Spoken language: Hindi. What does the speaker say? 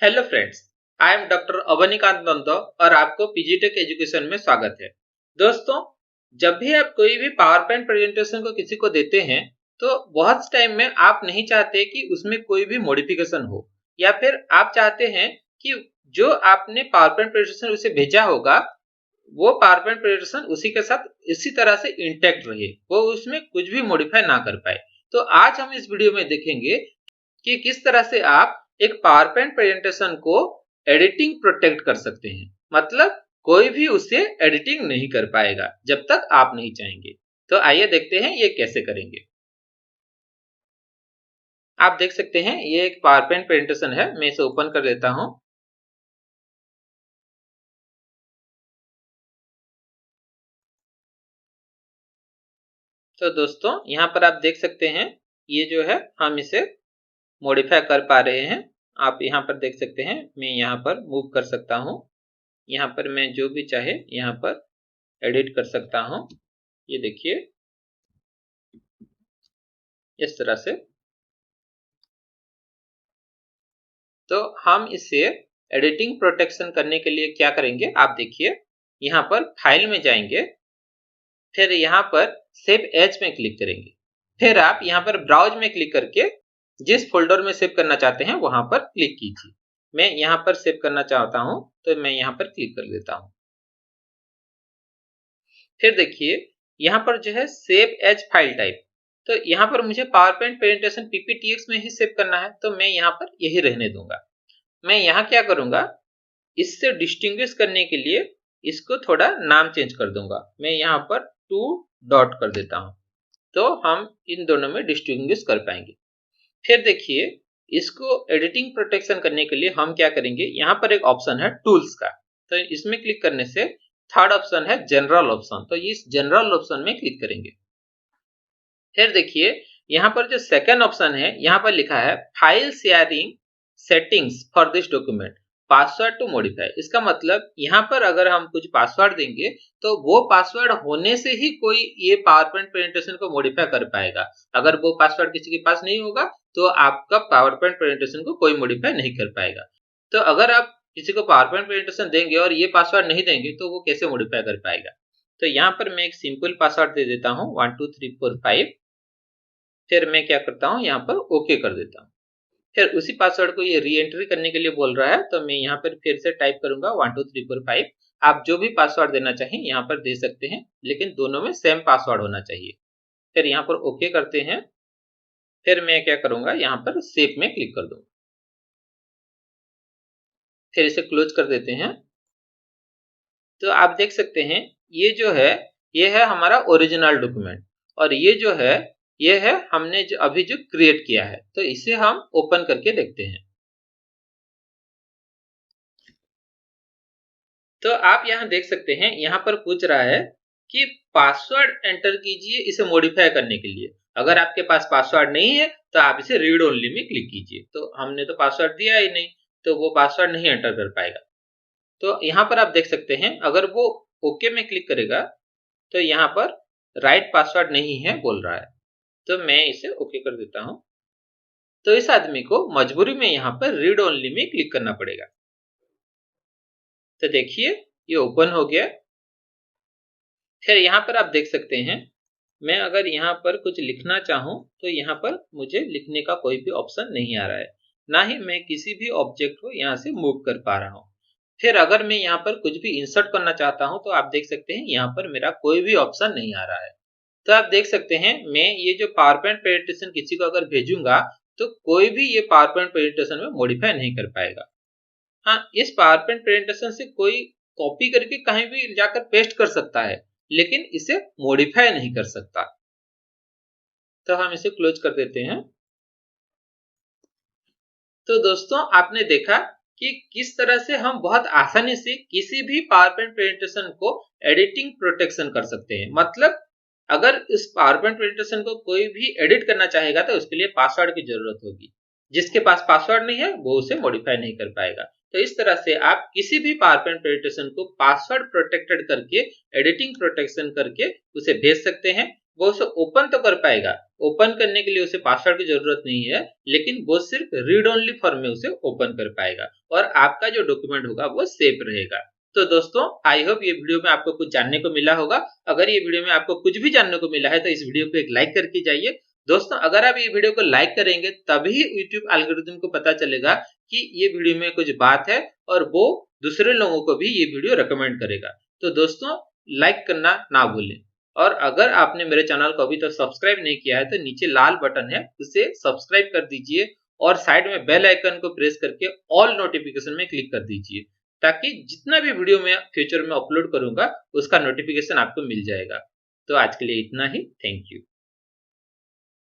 Hello friends, I am doctor Avanikant Nando और आपको पीजीटेक एजुकेशन में स्वागत है। दोस्तों, जब भी आप कोई भी पावर पॉइंट प्रेजेंटेशन को किसी को देते हैं, तो बहुत टाइम में आप नहीं चाहते कि उसमें कोई भी मॉडिफिकेशन हो, या फिर आप चाहते हैं कि जो आपने पावर पॉइंट प्रेजेंटेशन उसे भेजा होगा, वो पावर पॉइंट प्रेजेंटेशन उसी के साथ इसी तरह से इंटैक्ट रहे, वो उसमें कुछ भी मॉडिफाई ना कर पाए। तो आज हम इस वीडियो में देखेंगे कि किस तरह से आप एक पावर पॉइंट प्रेजेंटेशन को एडिटिंग प्रोटेक्ट कर सकते हैं। मतलब कोई भी उसे एडिटिंग नहीं कर पाएगा जब तक आप नहीं चाहेंगे। तो आइए देखते हैं ये कैसे करेंगे। आप देख सकते हैं ये एक पावर पॉइंट प्रेजेंटेशन है। मैं इसे ओपन कर देता हूं। तो दोस्तों, यहाँ पर आप देख सकते हैं ये जो है हम इसे मॉडिफाई कर पा रहे हैं। आप यहाँ पर देख सकते हैं मैं यहाँ पर मूव कर सकता हूँ। यहाँ पर मैं जो भी चाहे यहाँ पर एडिट कर सकता हूँ। ये देखिए इस तरह से। तो हम इसे एडिटिंग प्रोटेक्शन करने के लिए क्या करेंगे, आप देखिए यहाँ पर फाइल में जाएंगे, फिर यहाँ पर सेव एज में क्लिक करेंगे, फिर आप यहाँ पर ब्राउज में क्लिक करके जिस फोल्डर में सेव करना चाहते हैं वहां पर क्लिक कीजिए। मैं यहाँ पर सेव करना चाहता हूं तो मैं यहाँ पर क्लिक कर देता हूं। फिर देखिए यहाँ पर जो है सेव एज फाइल टाइप, तो यहाँ पर मुझे पावर पॉइंट प्रेजेंटेशन पीपीटीएक्स में ही सेव करना है, तो मैं यहाँ पर यही रहने दूंगा। मैं यहाँ क्या करूंगा, इससे डिस्टिंग्विश करने के लिए इसको थोड़ा नाम चेंज कर दूंगा। मैं यहाँ पर 2 डॉट कर देता हूँ, तो हम इन दोनों में डिस्टिंग्विश कर पाएंगे। फिर देखिए इसको एडिटिंग प्रोटेक्शन करने के लिए हम क्या करेंगे, यहाँ पर एक ऑप्शन है टूल्स का, तो इसमें क्लिक करने से थर्ड ऑप्शन है जनरल ऑप्शन, तो इस जनरल ऑप्शन में क्लिक करेंगे। फिर देखिए यहाँ पर जो सेकंड ऑप्शन है यहाँ पर लिखा है file sharing settings for this document password to modify. इसका मतलब यहाँ पर अगर हम कुछ पासवर्ड देंगे तो वो पासवर्ड होने से ही कोई ये पावर पॉइंट प्रेजेंटेशन को मॉडिफाई कर पाएगा। अगर वो पासवर्ड किसी के पास नहीं होगा तो आपका पावर पॉइंट प्रेजेंटेशन को कोई मॉडिफाई नहीं कर पाएगा। तो अगर आप किसी को पावर पॉइंट प्रेजेंटेशन देंगे और ये पासवर्ड नहीं देंगे तो वो कैसे मॉडिफाई कर पाएगा। तो यहाँ पर मैं एक सिंपल पासवर्ड दे देता हूँ 1 2 3 4 5। फिर मैं क्या करता हूँ यहाँ पर ओके कर देता हूँ। फिर उसी पासवर्ड को ये री एंट्री करने के लिए बोल रहा है, तो मैं यहाँ पर फिर से टाइप करूंगा 1 2 3 4 5। आप जो भी पासवर्ड देना चाहें यहाँ पर दे सकते हैं, लेकिन दोनों में सेम पासवर्ड होना चाहिए। फिर यहाँ पर ओके करते हैं। फिर मैं क्या करूंगा, यहाँ पर सेव में क्लिक कर दूंगा। फिर इसे क्लोज कर देते हैं। तो आप देख सकते हैं ये जो है ये है हमारा ओरिजिनल डॉक्यूमेंट, और ये जो है ये है हमने जो अभी जो क्रिएट किया है। तो इसे हम ओपन करके देखते हैं। तो आप यहाँ देख सकते हैं यहाँ पर पूछ रहा है कि पासवर्ड एंटर कीजिए इसे मॉडिफाई करने के लिए। अगर आपके पास पासवर्ड नहीं है तो आप इसे रीड ओनली में क्लिक कीजिए। तो हमने तो पासवर्ड दिया ही नहीं, तो वो पासवर्ड नहीं एंटर कर पाएगा। तो यहाँ पर आप देख सकते हैं अगर वो ओके में क्लिक करेगा तो यहाँ पर राइट पासवर्ड नहीं है बोल रहा है, तो मैं इसे ओके कर देता हूँ। तो इस आदमी को मजबूरी में यहाँ पर रीड ओनली में क्लिक करना पड़ेगा। तो देखिए ये ओपन हो गया। फिर यहाँ पर आप देख सकते हैं मैं अगर यहाँ पर कुछ लिखना चाहूँ तो यहाँ पर मुझे लिखने का कोई भी ऑप्शन नहीं आ रहा है, ना ही मैं किसी भी ऑब्जेक्ट को यहाँ से मूव कर पा रहा हूँ। फिर अगर मैं यहाँ पर कुछ भी इंसर्ट करना चाहता हूँ तो आप देख सकते हैं यहाँ पर मेरा कोई भी ऑप्शन नहीं आ रहा है। तो आप देख सकते हैं मैं ये जो पावर पॉइंट प्रेजेंटेशन किसी को अगर भेजूंगा तो कोई भी ये पावर पॉइंट प्रेजेंटेशन में मॉडिफाई नहीं कर पाएगा। हाँ, इस पावर पॉइंट प्रेजेंटेशन से कोई कॉपी करके कहीं भी जाकर पेस्ट कर सकता है, लेकिन इसे मॉडिफाई नहीं कर सकता। तो हम इसे क्लोज कर देते हैं। तो दोस्तों आपने देखा कि किस तरह से हम बहुत आसानी से किसी भी पावर पॉइंट प्रेजेंटेशन को एडिटिंग प्रोटेक्शन कर सकते हैं। मतलब अगर इस पावर पॉइंट प्रेजेंटेशन को कोई भी एडिट करना चाहेगा तो उसके लिए पासवर्ड की जरूरत होगी। जिसके पास पासवर्ड नहीं है वो उसे मॉडिफाई नहीं कर पाएगा। तो इस तरह से आप किसी भी पावर पॉइंट प्रेजेंटेशन को पासवर्ड प्रोटेक्टेड करके एडिटिंग प्रोटेक्शन करके उसे भेज सकते हैं। वो उसे ओपन तो कर पाएगा। ओपन करने के लिए उसे पासवर्ड की जरूरत नहीं है, लेकिन वो सिर्फ रीड ओनली फॉर्म में उसे ओपन कर पाएगा और आपका जो डॉक्यूमेंट होगा वो सेफ रहेगा। तो दोस्तों, आई होप ये वीडियो में आपको कुछ जानने को मिला होगा। अगर ये वीडियो में आपको कुछ भी जानने को मिला है तो इस वीडियो को एक लाइक करके जाइए। दोस्तों, अगर आप ये वीडियो को लाइक करेंगे तभी यूट्यूब एल्गोरिथम को पता चलेगा कि ये वीडियो में कुछ बात है और वो दूसरे लोगों को भी ये वीडियो रिकमेंड करेगा। तो दोस्तों, लाइक करना ना भूलें। और अगर आपने मेरे चैनल को अभी तक सब्सक्राइब नहीं किया है तो नीचे लाल बटन है, उसे सब्सक्राइब कर दीजिए और साइड में बेल आइकन को प्रेस करके ऑल नोटिफिकेशन में क्लिक कर दीजिए, ताकि जितना भी वीडियो मैं फ्यूचर में अपलोड करूंगा उसका नोटिफिकेशन आपको मिल जाएगा। तो आज के लिए इतना ही। Thank you.